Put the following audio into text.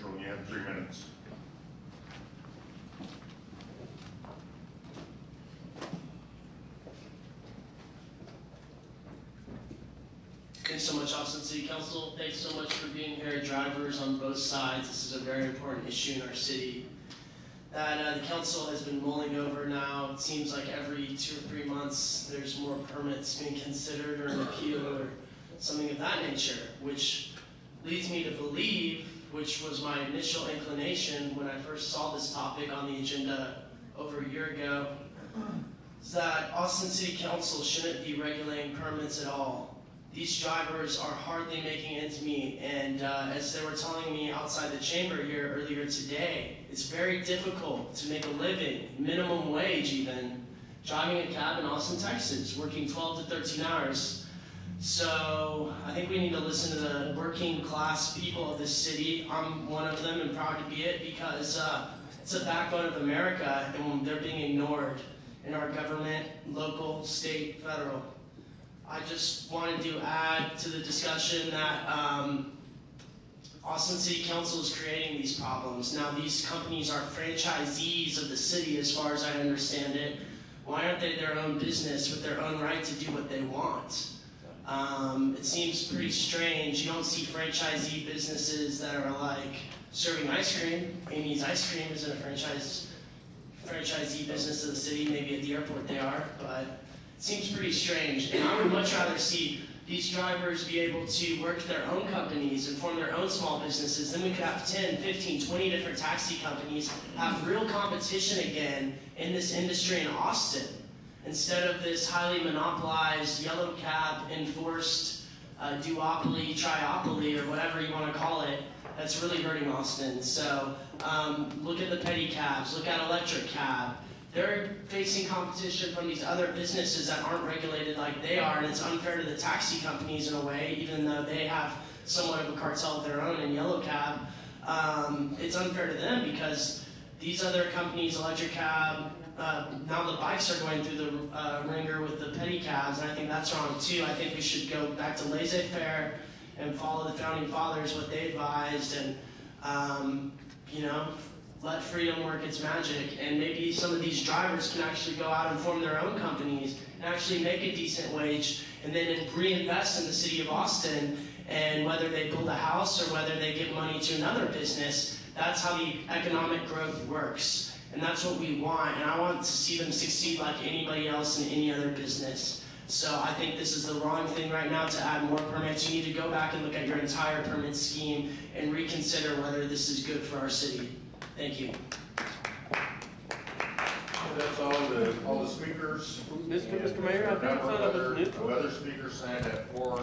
intro, and you have 3 minutes. Thanks so much, Austin City Council. Thanks so much for being here, drivers on both sides. This is a very important issue in our city that the council has been mulling over now. It seems like every 2 or 3 months there's more permits being considered or an appeal or something of that nature, which leads me to believe, which was my initial inclination when I first saw this topic on the agenda over a year ago, is that Austin City Council shouldn't be regulating permits at all. These drivers are hardly making ends meet, and as they were telling me outside the chamber here earlier today, it's very difficult to make a living, minimum wage even, driving a cab in Austin, Texas, working 12 to 13 hours. So I think we need to listen to the working class people of this city. I'm one of them and proud to be it, because it's the backbone of America, and they're being ignored in our government, local, state, federal. I just wanted to add to the discussion that Austin City Council is creating these problems. Now, these companies are franchisees of the city, as far as I understand it. Why aren't they their own business with their own right to do what they want? It seems pretty strange. You don't see franchisee businesses that are like serving ice cream. Amy's Ice Cream isn't a franchisee business of the city. Maybe at the airport they are, but it seems pretty strange, and I would much rather see these drivers be able to work their own companies and form their own small businesses. Then we could have 10, 15, 20 different taxi companies, have real competition again in this industry in Austin, instead of this highly monopolized, yellow cab enforced duopoly, triopoly, or whatever you want to call it, that's really hurting Austin. So look at the petty cabs, look at electric cab. They're facing competition from these other businesses that aren't regulated like they are, and it's unfair to the taxi companies in a way, even though they have somewhat of a cartel of their own in yellow cab. It's unfair to them because these other companies, electric cab, now the bikes are going through the ringer with the petty cabs, and I think that's wrong too. I think we should go back to laissez-faire and follow the founding fathers, what they advised, and you know, let freedom work its magic, and maybe some of these drivers can actually go out and form their own companies and actually make a decent wage, and then reinvest in the city of Austin. And whether they build a house or whether they give money to another business, that's how the economic growth works, and that's what we want. And I want to see them succeed like anybody else in any other business. So I think this is the wrong thing right now to add more permits. You need to go back and look at your entire permit scheme and reconsider whether this is good for our city. Thank you. That's all the speakers. Mr. Mayor, I think it's no other speakers signed at 4.